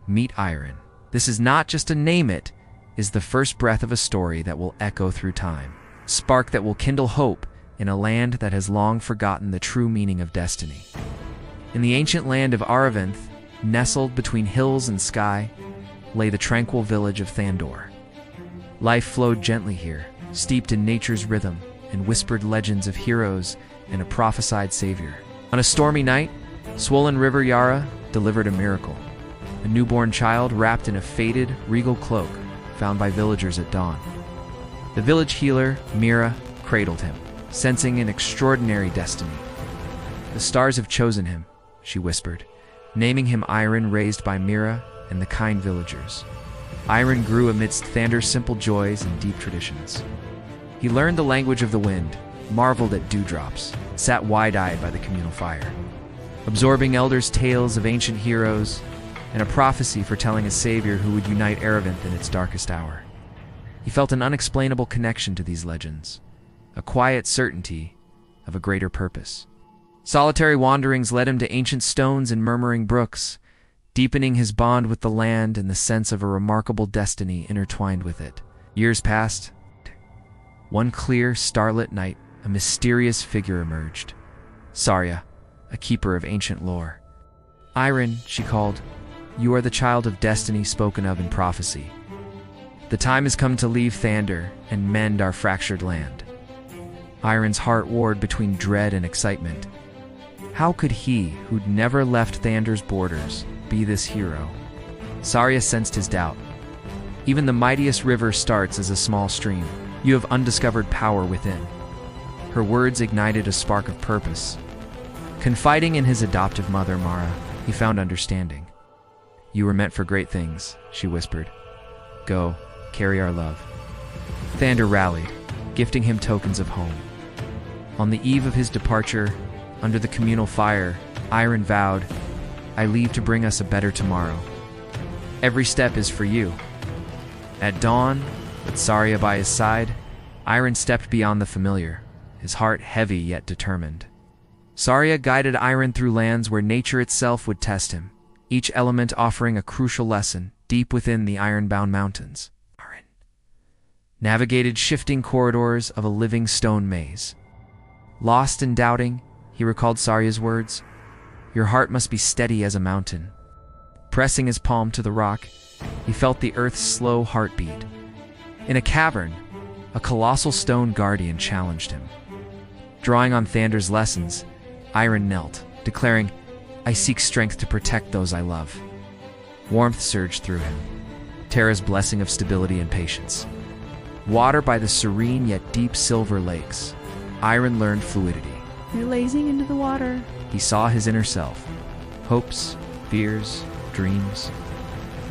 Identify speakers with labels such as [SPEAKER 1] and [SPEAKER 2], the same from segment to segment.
[SPEAKER 1] Meet Eiran. This is not just a name, it is the first breath of a story that will echo through time. Spark that will kindle hope in a land that has long forgotten the true meaning of destiny. In the ancient land of Aravinth, nestled between hills and sky, lay the tranquil village of Thandor. Life flowed gently here, steeped in nature's rhythm and whispered legends of heroes and a prophesied savior. On a stormy night, swollen River Yara delivered a miracle. A newborn child wrapped in a faded, regal cloak found by villagers at dawn. The village healer, Mira, cradled him, sensing an extraordinary destiny. "The stars have chosen him," she whispered, naming him Eiran, raised by Mira and the kind villagers. Eiran grew amidst Thandor's simple joys and deep traditions. He learned the language of the wind, marveled at dewdrops, sat wide-eyed by the communal fire, absorbing elders' tales of ancient heroes and a prophecy foretelling a savior who would unite Aravinth in its darkest hour. He felt an unexplainable connection to these legends, a quiet certainty of a greater purpose. Solitary wanderings led him to ancient stones and murmuring brooks, deepening his bond with the land and the sense of a remarkable destiny intertwined with it. Years passed. One clear, starlit night, a mysterious figure emerged. Saria, a keeper of ancient lore. "Eiran," she called, "you are the child of destiny spoken of in prophecy. The time has come to leave Thandor and mend our fractured land." Eiran's heart warred between dread and excitement. How could he, who'd never left Thandor's borders, be this hero? Saria sensed his doubt. "Even the mightiest river starts as a small stream. You have undiscovered power within." Her words ignited a spark of purpose. Confiding in his adoptive mother, Mara, he found understanding. "You were meant for great things," she whispered. "Go, carry our love." Thandor rallied, gifting him tokens of home. On the eve of his departure, under the communal fire, Eiran vowed, "I leave to bring us a better tomorrow. Every step is for you." At dawn, with Saria by his side, Eiran stepped beyond the familiar, his heart heavy yet determined. Saria guided Eiran through lands where nature itself would test him, each element offering a crucial lesson deep within the iron-bound mountains. Eiran navigated shifting corridors of a living stone maze. Lost and doubting, he recalled Saria's words, "Your heart must be steady as a mountain." Pressing his palm to the rock, he felt the earth's slow heartbeat. In a cavern, a colossal stone guardian challenged him. Drawing on Thandor's lessons, Eiran knelt, declaring, "I seek strength to protect those I love." Warmth surged through him, Terra's blessing of stability and patience. Water by the serene yet deep silver lakes, Eiran learned fluidity.
[SPEAKER 2] "You're lazing into the water."
[SPEAKER 1] He saw his inner self, hopes, fears, dreams.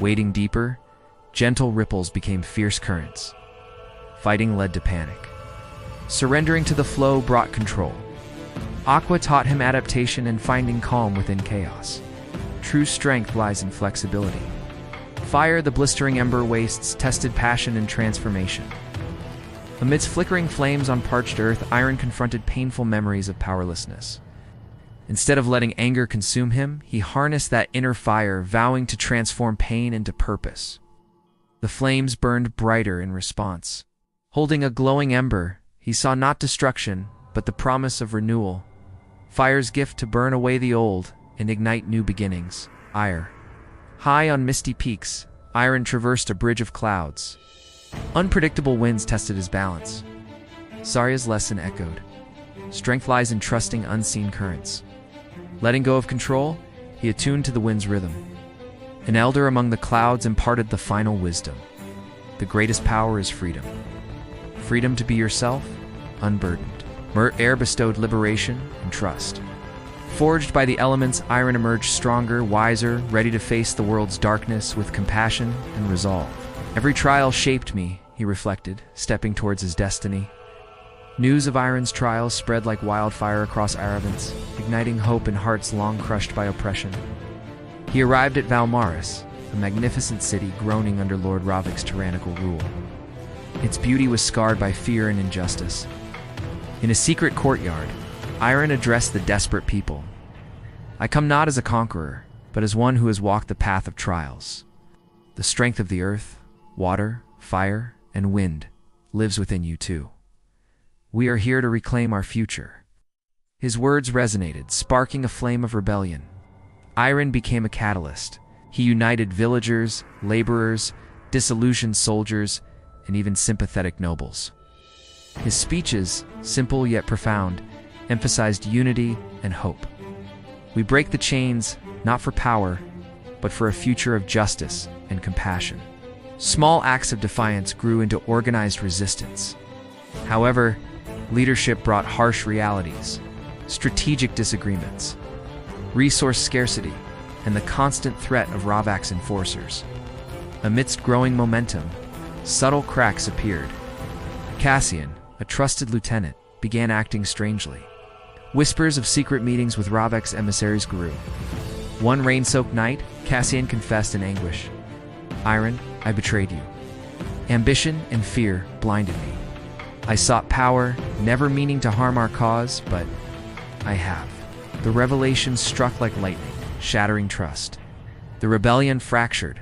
[SPEAKER 1] Wading deeper, gentle ripples became fierce currents. Fighting led to panic. Surrendering to the flow brought control. Aqua taught him adaptation and finding calm within chaos. True strength lies in flexibility. Fire, the blistering ember wastes, tested passion and transformation. Amidst flickering flames on parched earth, Eiran confronted painful memories of powerlessness. Instead of letting anger consume him, he harnessed that inner fire, vowing to transform pain into purpose. The flames burned brighter in response. Holding a glowing ember, he saw not destruction, but the promise of renewal. Fire's gift to burn away the old and ignite new beginnings. Ire. High on misty peaks, Eiran traversed a bridge of clouds. Unpredictable winds tested his balance. Saria's lesson echoed. Strength lies in trusting unseen currents. Letting go of control, he attuned to the wind's rhythm. An elder among the clouds imparted the final wisdom. The greatest power is freedom. Freedom to be yourself, unburdened. Air bestowed liberation and trust. Forged by the elements, Eiran emerged stronger, wiser, ready to face the world's darkness with compassion and resolve. Every trial shaped me, he reflected, stepping towards his destiny. News of Eiran's trials spread like wildfire across Aravinth, igniting hope in hearts long crushed by oppression. He arrived at Valmaris, a magnificent city groaning under Lord Ravik's tyrannical rule. Its beauty was scarred by fear and injustice. In a secret courtyard, Eiran addressed the desperate people. "I come not as a conqueror, but as one who has walked the path of trials. The strength of the earth, water, fire, and wind lives within you too. We are here to reclaim our future." His words resonated, sparking a flame of rebellion. Eiran became a catalyst. He united villagers, laborers, disillusioned soldiers, and even sympathetic nobles. His speeches, simple yet profound, emphasized unity and hope. We break the chains, not for power, but for a future of justice and compassion. Small acts of defiance grew into organized resistance. However, leadership brought harsh realities, strategic disagreements, resource scarcity, and the constant threat of Ravak's enforcers. Amidst growing momentum, subtle cracks appeared. Cassian, a trusted lieutenant, began acting strangely. Whispers of secret meetings with Ravak's emissaries grew. One rain-soaked night, Cassian confessed in anguish, "Eiran, I betrayed you. Ambition and fear blinded me. I sought power, never meaning to harm our cause, but I have." The revelation struck like lightning, shattering trust. The rebellion fractured.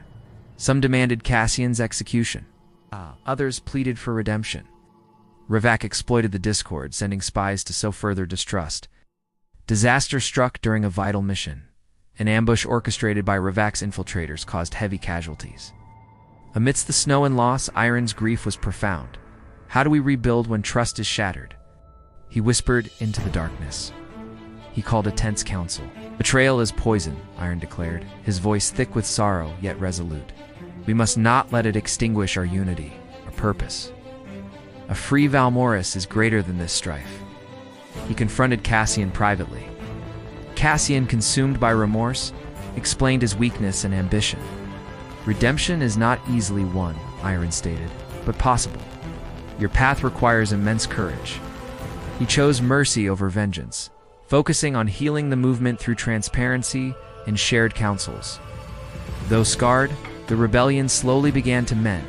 [SPEAKER 1] Some demanded Cassian's execution. Others pleaded for redemption. Ravak exploited the discord, sending spies to sow further distrust. Disaster struck during a vital mission. An ambush orchestrated by Ravak's infiltrators caused heavy casualties. Amidst the snow and loss, Eiran's grief was profound. How do we rebuild when trust is shattered? He whispered into the darkness. He called a tense council. "Betrayal is poison," Eiran declared, his voice thick with sorrow yet resolute. "We must not let it extinguish our unity, our purpose. A free Valmoris is greater than this strife." He confronted Cassian privately. Cassian, consumed by remorse, explained his weakness and ambition. "Redemption is not easily won," Eiran stated, "but possible. Your path requires immense courage." He chose mercy over vengeance, focusing on healing the movement through transparency and shared counsels. Though scarred, the rebellion slowly began to mend,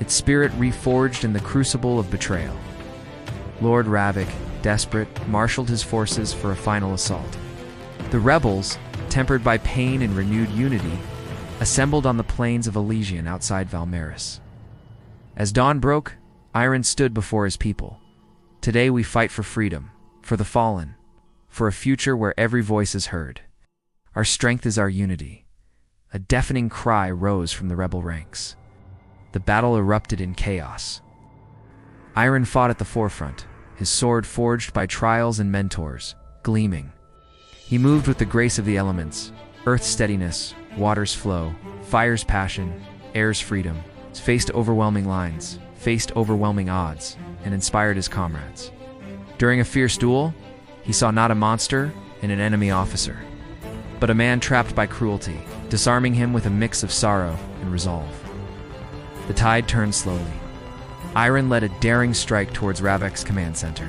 [SPEAKER 1] its spirit reforged in the crucible of betrayal. Lord Ravik, desperate, marshaled his forces for a final assault. The rebels, tempered by pain and renewed unity, assembled on the plains of Elysian outside Valmeris. As dawn broke, Eiran stood before his people. "Today we fight for freedom, for the fallen, for a future where every voice is heard. Our strength is our unity." A deafening cry rose from the rebel ranks. The battle erupted in chaos. Eiran fought at the forefront, his sword forged by trials and mentors, gleaming. He moved with the grace of the elements, earth's steadiness, water's flow, fire's passion, air's freedom, faced overwhelming lines, faced overwhelming odds, and inspired his comrades. During a fierce duel, he saw not a monster and an enemy officer, but a man trapped by cruelty, disarming him with a mix of sorrow and resolve. The tide turned slowly. Eiran led a daring strike towards Ravak's command center.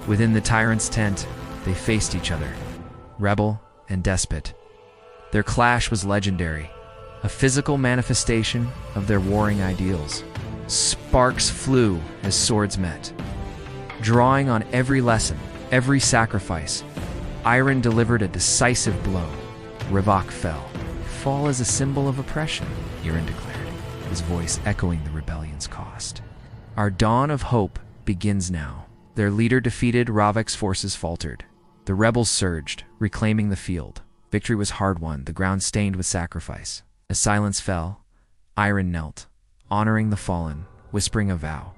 [SPEAKER 1] Within the tyrant's tent, they faced each other, rebel and despot. Their clash was legendary, a physical manifestation of their warring ideals. Sparks flew as swords met. Drawing on every lesson, every sacrifice, Eiran delivered a decisive blow. Ravak fell. "Fall is a symbol of oppression," Eiran declared, his voice echoing the rebellion's cost. "Our dawn of hope begins now." Their leader defeated, Ravak's forces faltered. The rebels surged, reclaiming the field. Victory was hard-won, the ground stained with sacrifice. As silence fell, Eiran knelt, honoring the fallen, whispering a vow.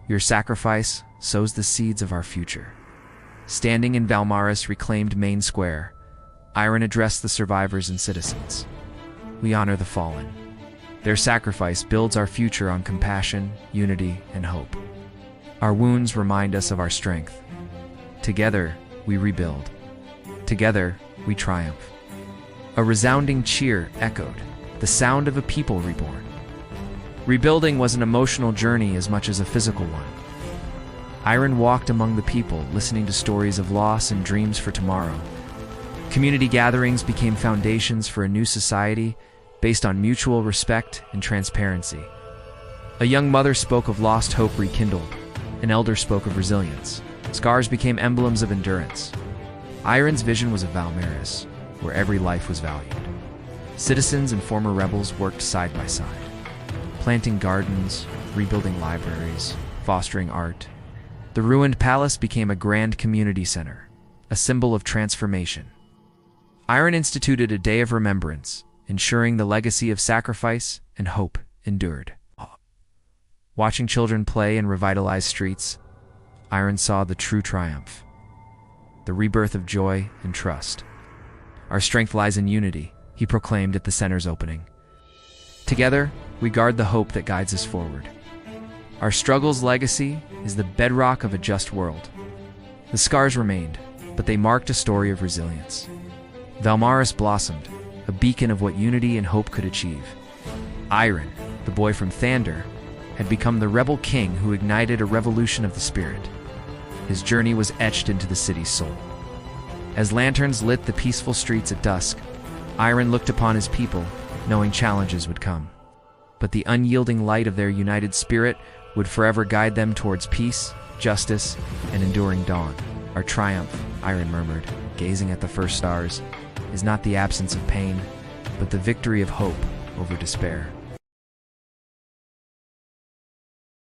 [SPEAKER 1] "Your sacrifice sows the seeds of our future." Standing in Valmaris' reclaimed main square, Eiran addressed the survivors and citizens. "We honor the fallen. Their sacrifice builds our future on compassion, unity, and hope. Our wounds remind us of our strength. Together, we rebuild. Together, we triumph." A resounding cheer echoed, the sound of a people reborn. Rebuilding was an emotional journey as much as a physical one. Eiran walked among the people, listening to stories of loss and dreams for tomorrow. Community gatherings became foundations for a new society based on mutual respect and transparency. A young mother spoke of lost hope rekindled. An elder spoke of resilience. Scars became emblems of endurance. Eiran's vision was of Valmeris, where every life was valued. Citizens and former rebels worked side by side, planting gardens, rebuilding libraries, fostering art. The ruined palace became a grand community center, a symbol of transformation. Eiran instituted a day of remembrance, ensuring the legacy of sacrifice and hope endured. Watching children play and revitalize streets, Eiran saw the true triumph, the rebirth of joy and trust. Our strength lies in unity, he proclaimed at the center's opening. Together, we guard the hope that guides us forward. Our struggle's legacy is the bedrock of a just world. The scars remained, but they marked a story of resilience. Valmaris blossomed, a beacon of what unity and hope could achieve. Eiran, the boy from Thander, had become the rebel king who ignited a revolution of the spirit. His journey was etched into the city's soul. As lanterns lit the peaceful streets at dusk, Eiran looked upon his people, knowing challenges would come. But the unyielding light of their united spirit would forever guide them towards peace, justice, and enduring dawn. Our triumph, Eiran murmured, gazing at the first stars, is not the absence of pain, but the victory of hope over despair.